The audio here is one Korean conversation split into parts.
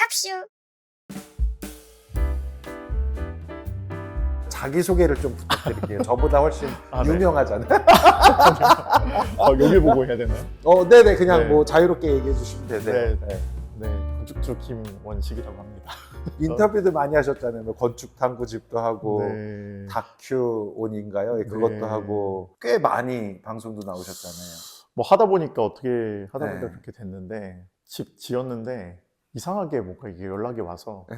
팝슈. 자기소개를 좀 부탁드릴게요. 저보다 훨씬 아, 네. 유명하잖아요. 여기 보고 해야 되나요? 네네, 그냥 네. 뭐 자유롭게 얘기해 주시면 되세요. 네. 네, 건축주 김원식이라고 합니다. 인터뷰도 많이 하셨잖아요. 뭐 건축 탐구집도 하고 네. 다큐 온인가요? 그것도 네. 하고 꽤 많이 방송도 나오셨잖아요. 뭐 하다 보니까 어떻게 하다 보니까 네. 그렇게 됐는데 집 지었는데 이상하게 뭔가 이게 연락이 와서 네.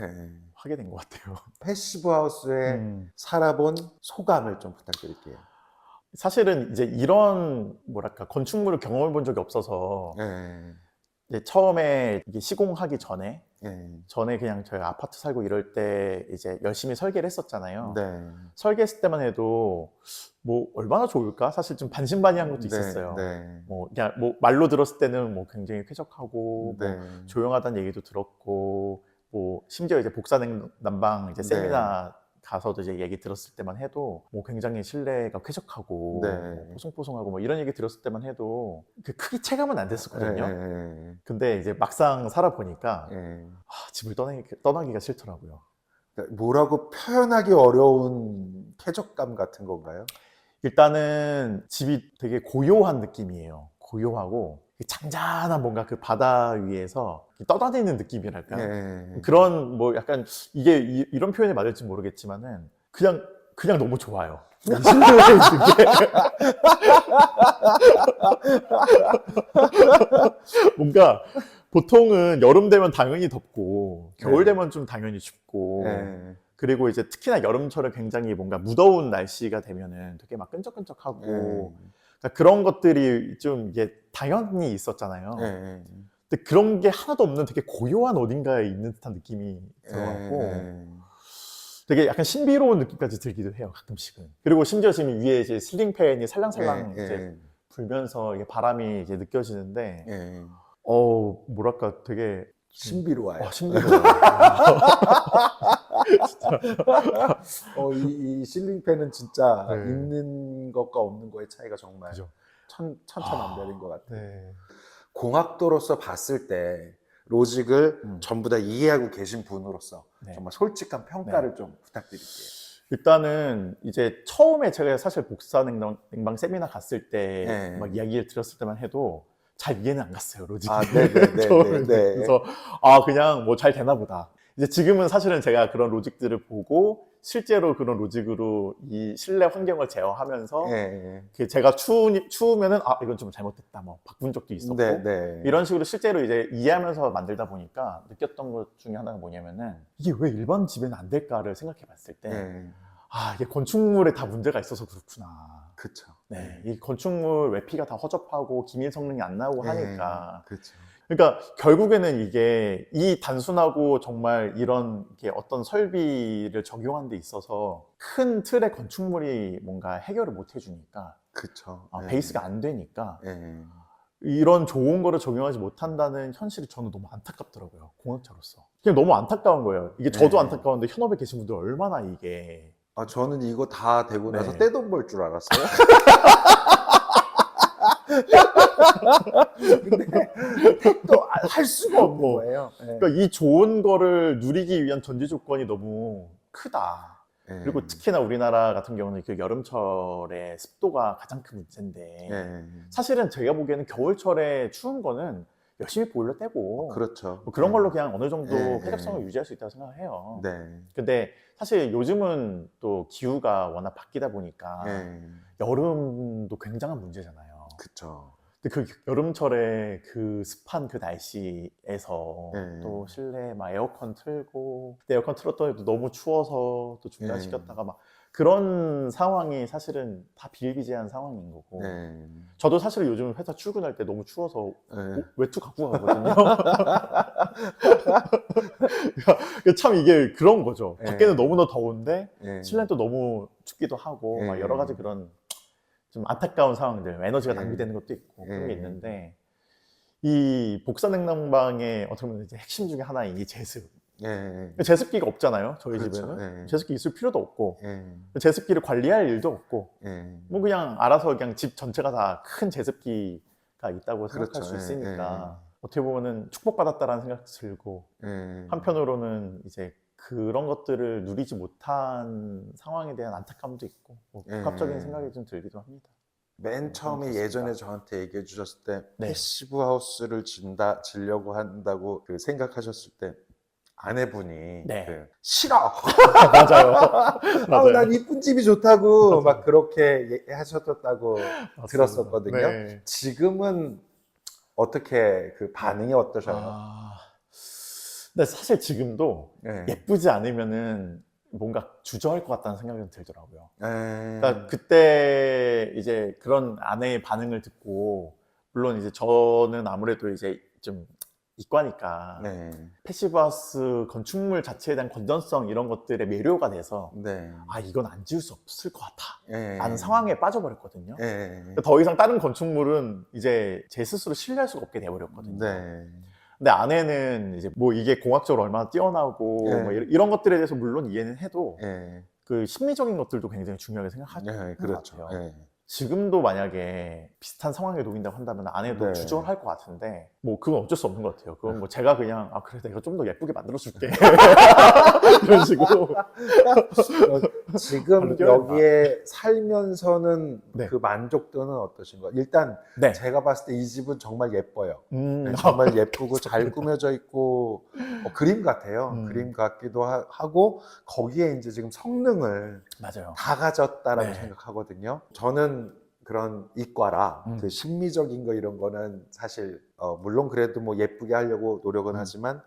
하게 된 것 같아요. 패시브 하우스에 살아본 소감을 좀 부탁드릴게요. 사실은 이제 이런 뭐랄까 건축물을 경험해 본 적이 없어서 네. 이제 처음에 이게 시공하기 전에 네. 그냥 저희가 아파트 살고 이럴 때 이제 열심히 설계를 했었잖아요. 네. 설계했을 때만 해도 뭐 얼마나 좋을까? 사실 좀 반신반의한 것도 있었어요. 네. 뭐 그냥 뭐 말로 들었을 때는 뭐 굉장히 쾌적하고 네. 뭐 조용하다는 얘기도 들었고 뭐 심지어 이제 복사냉난방 이제 네. 세미나 가서도 이제 얘기 들었을 때만 해도 뭐 굉장히 실내가 쾌적하고 네. 뭐 포송포송하고 뭐 이런 얘기 들었을 때만 해도 그 크게 체감은 안 됐었거든요. 네. 근데 이제 막상 살아보니까 네. 집을 떠나기가 싫더라고요. 뭐라고 표현하기 어려운 쾌적감 같은 건가요? 일단은 집이 되게 고요한 느낌이에요. 고요하고 잔잔한 뭔가 그 바다 위에서 떠다니는 느낌이랄까? 네. 그런 뭐 약간 이게 이런 표현이 맞을지 모르겠지만은 그냥 너무 좋아요. 실내에 있는 게 뭔가 보통은 여름 되면 당연히 덥고 겨울 되면 좀 당연히 춥고 네. 그리고 이제 특히나 여름철에 굉장히 뭔가 무더운 날씨가 되면은 되게 막 끈적끈적하고 그러니까 그런 것들이 좀 이게 당연히 있었잖아요. 네. 근데 그런 게 하나도 없는 되게 고요한 어딘가에 있는 듯한 느낌이 들어갖고 네. 되게 약간 신비로운 느낌까지 들기도 해요, 가끔씩은. 그리고 심지어 지금 위에 이제 실링 팬이 살랑살랑 네. 이제 불면서 이게 바람이 이제 느껴지는데 네. 뭐랄까 되게 신비로워요. 신비로워요. 이 실링팬은 진짜 네. 있는 것과 없는 거의 차이가 정말 그죠. 천차만별인 것 같아요. 네. 공학도로서 봤을 때 로직을 음. 전부 다 이해하고 계신 분으로서 네. 정말 솔직한 평가를 좀 부탁드릴게요. 일단은 이제 처음에 제가 사실 복사냉방 세미나 갔을 때 네. 막 이야기를 들었을 때만 해도 잘 이해는 안 갔어요, 로직이. 네네네. 처음에는. 그래서 그냥 뭐 잘 되나 보다. 이제 지금은 사실은 제가 그런 로직들을 보고 실제로 그런 로직으로 이 실내 환경을 제어하면서 네. 제가 추우면은 이건 좀 잘못됐다 뭐 바꾼 적도 있었고 네. 이런 식으로 실제로 이제 이해하면서 만들다 보니까 느꼈던 것 중에 하나가 뭐냐면은 이게 왜 일반 집에는 안 될까를 생각해 봤을 때 네. 이게 건축물에 다 문제가 있어서 그렇구나. 그쵸. 네, 이 건축물 외피가 다 허접하고 기밀 성능이 안 나오고 하니까. 그렇죠. 그러니까 결국에는 이게 이 단순하고 정말 이런 게 어떤 설비를 적용한 데 있어서 큰 틀의 건축물이 뭔가 해결을 못 해주니까 그쵸. 베이스가 안 되니까 네. 이런 좋은 거를 적용하지 못한다는 현실이 저는 너무 안타깝더라고요, 공학자로서. 그냥 너무 안타까운 거예요. 이게 저도 네. 안타까운데 현업에 계신 분들 얼마나 이게 저는 이거 다 되고 나서 네. 떼돈 벌 줄 알았어요. 근데 또 할 수가 없는 거예요. 네. 그러니까 이 좋은 거를 누리기 위한 전제 조건이 너무 크다. 네. 그리고 특히나 우리나라 같은 경우는 그 여름철에 습도가 가장 큰 문제인데 네. 사실은 제가 보기에는 겨울철에 추운 거는 열심히 보일러 떼고 그렇죠. 뭐 그런 걸로 그냥 어느 정도 네. 쾌적성을 유지할 수 있다고 생각해요. 네. 근데 사실 요즘은 또 기후가 워낙 바뀌다 보니까 네. 여름도 굉장한 문제잖아요. 그쵸. 근데 그 여름철에 그 습한 그 날씨에서 네. 또 실내에 막 에어컨 틀고 근데 에어컨 틀었더니 또 너무 추워서 또 중단시켰다가 막 그런 상황이 사실은 다 비일비재한 상황인 거고 네. 저도 사실 요즘 회사 출근할 때 너무 추워서 네. 외투 갖고 가거든요. 참 이게 그런 거죠. 네. 밖에는 너무나 더운데 네. 실내는 또 너무 춥기도 하고 막 여러 가지 그런 좀 안타까운 상황들, 에너지가 낭비되는 것도 있고 그런 게 있는데 이 복사냉난방의 어떻게 보면 이제 핵심 중에 하나인 이 제습. 네. 제습기가 없잖아요, 저희 그렇죠. 집에는. 네. 제습기 있을 필요도 없고 네. 제습기를 관리할 일도 없고 네. 뭐 그냥 알아서 그냥 집 전체가 다 큰 제습기가 있다고 생각할 그렇죠. 수 있으니까 어떻게 보면은 축복받았다라는 생각도 들고 한편으로는 이제 그런 것들을 누리지 못한 상황에 대한 안타까움도 있고 뭐 복합적인 생각이 좀 들기도 합니다. 맨 처음에 그렇습니다. 예전에 저한테 얘기해 주셨을 때 네. 패시브 하우스를 지려고 한다고 그 생각하셨을 때 아내분이 네. 그 싫어. 맞아요. 아우, 난 이쁜 집이 좋다고 막 그렇게 하셨다고 맞습니다. 들었었거든요. 네. 지금은 어떻게 그 반응이 어떠셔요? 근데 사실 지금도 네. 예쁘지 않으면은 뭔가 주저할 것 같다는 생각이 좀 들더라고요. 네. 그러니까 그때 이제 그런 아내의 반응을 듣고, 물론 이제 저는 아무래도 이제 좀 이과니까 네. 패시브하우스 건축물 자체에 대한 건전성 이런 것들의 매료가 돼서 네. 아 이건 안 지을 수 없을 것 같아 네. 라는 상황에 빠져버렸거든요. 네. 그러니까 더 이상 다른 건축물은 이제 제 스스로 신뢰할 수가 없게 돼버렸거든요. 네. 근데 아내는 이제 뭐 이게 공학적으로 얼마나 뛰어나고 네. 뭐 이런 것들에 대해서 물론 이해는 해도 네. 그 심리적인 것들도 굉장히 중요하게 생각하죠. 네. 그렇죠. 같아요. 네. 지금도 만약에 비슷한 상황에 놓인다고 한다면 아내도 네. 주저할 것 같은데 뭐 그건 어쩔 수 없는 것 같아요. 그건 뭐 제가 그냥 아 그래 내가 좀 더 예쁘게 만들어줄게 이런 식으로 지금 바로 여기에 살면서는 네. 그 만족도는 어떠신가요? 일단 네. 제가 봤을 때 이 집은 정말 예뻐요. 정말 예쁘고 잘 꾸며져 있고 그림 같아요. 그림 같기도 하고 거기에 이제 지금 성능을 맞아요. 다 가졌다라고 네. 생각하거든요. 저는 그런 이과라 그 심미적인 거 이런 거는 사실 물론 그래도 뭐 예쁘게 하려고 노력은 하지만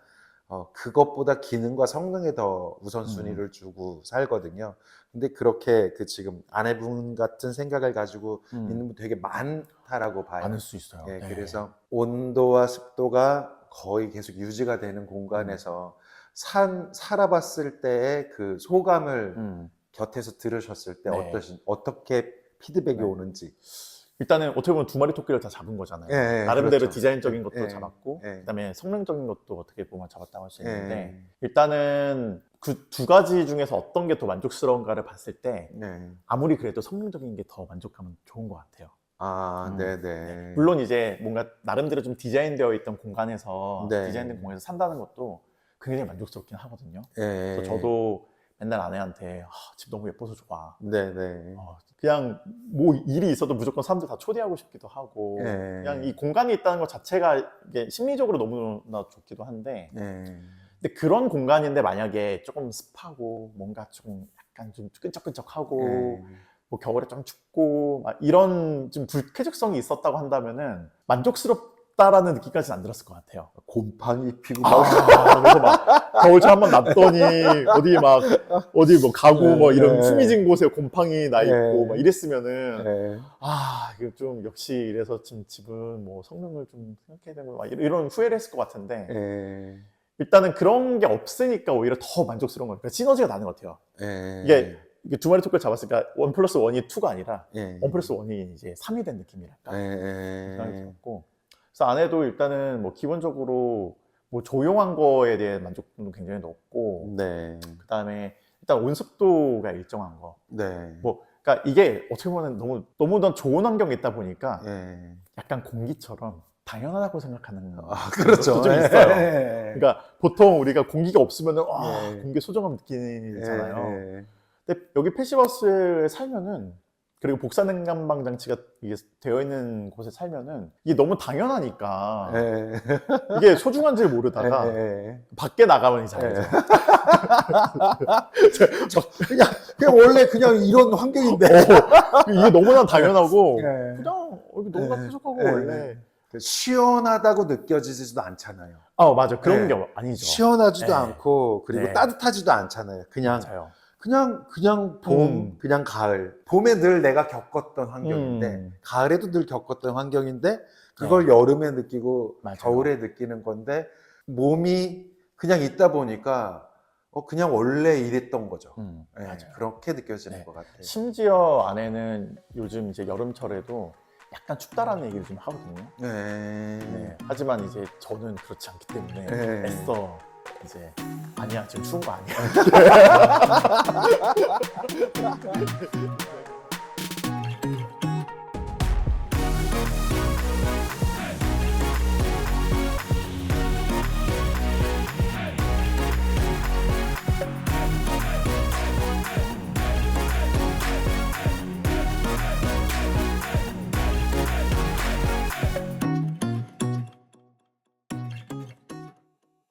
그것보다 기능과 성능에 더 우선순위를 주고 살거든요. 근데 그렇게 그 지금 아내분 같은 생각을 가지고 있는 분 되게 많다라고 봐요. 많을 수 있어요. 네, 네. 그래서 온도와 습도가 거의 계속 유지가 되는 공간에서 살아봤을 때의 그 소감을 곁에서 들으셨을 때 네. 어떻게 피드백이 네. 오는지. 일단은 어떻게 보면 두 마리 토끼를 다 잡은 거잖아요. 예, 나름대로 그렇죠. 디자인적인 것도 예, 잡았고 예. 그다음에 성능적인 것도 어떻게 보면 잡았다고 할 수 있는데 예. 일단은 그 두 가지 중에서 어떤 게 더 만족스러운가를 봤을 때 네. 아무리 그래도 성능적인 게 더 만족하면 좋은 것 같아요. 아, 네네. 물론 이제 뭔가 나름대로 좀 디자인되어 있던 공간에서 네. 디자인된 공간에서 산다는 것도 굉장히 만족스럽긴 하거든요. 예. 그래서 저도 맨날 아내한테 집 너무 예뻐서 좋아. 네네. 그냥 뭐 일이 있어도 무조건 사람들 다 초대하고 싶기도 하고 예. 그냥 이 공간이 있다는 것 자체가 이게 심리적으로 너무나 좋기도 한데 예. 근데 그런 공간인데 만약에 조금 습하고 뭔가 좀 약간 좀 끈적끈적하고 뭐 겨울에 좀 춥고 막 이런 좀 불쾌적성이 있었다고 한다면은 만족스럽다라는 느낌까지는 안 들었을 것 같아요. 곰팡이 피고 그래서 막 겨울철 한번 났더니 어디 뭐 가고 뭐 이런 후미진 곳에 곰팡이 나 있고 막 이랬으면은 이거 좀 역시 이래서 좀 집은 뭐 성능을 좀 생각해야 되는 막 이런 후회를 했을 것 같은데 일단은 그런 게 없으니까 오히려 더 만족스러운 거니까 시너지가 나는 것 같아요. 이게 두 마리 토끼를 잡았으니까 1+1이 2가 아니라 1+1이 이제 3이 된 느낌이랄까 생각이 들었고 그래서 아내도 일단은 뭐 기본적으로 뭐 조용한 거에 대한 만족도도 굉장히 높고 그 다음에 일단 온습도가 일정한 거 뭐 그러니까 이게 어떻게 보면 너무 좋은 환경에 있다 보니까 약간 공기처럼 당연하다고 생각하는 그렇죠. 것도 좀 있어요. 그러니까 보통 우리가 공기가 없으면은 공기 소중함 느끼잖아요. 근데 여기 패시브하우스에 살면은 그리고 복사냉난방 장치가 이게 되어 있는 곳에 살면은 이게 너무 당연하니까 이게 소중한지를 모르다가 밖에 나가면 이제 알죠. 그냥 원래 그냥 이런 환경인데 이게 너무나 당연하고 그냥 여기 너무나 쾌적하고 원래 시원하다고 느껴지지도 않잖아요. 맞아 그런 게 아니죠. 시원하지도 않고 그리고 따뜻하지도 않잖아요. 맞아요. 그냥 봄, 그냥 가을. 봄에 늘 내가 겪었던 환경인데, 가을에도 늘 겪었던 환경인데, 그걸 여름에 느끼고, 맞아요. 겨울에 느끼는 건데, 몸이 그냥 있다 보니까, 그냥 원래 이랬던 거죠. 맞아요. 그렇게 느껴지는 것 같아요. 심지어 아내는 요즘 이제 여름철에도 약간 춥다라는 얘기를 좀 하거든요. 하지만 이제 저는 그렇지 않기 때문에 애써 이제 아니야 지금 추운 거 아니야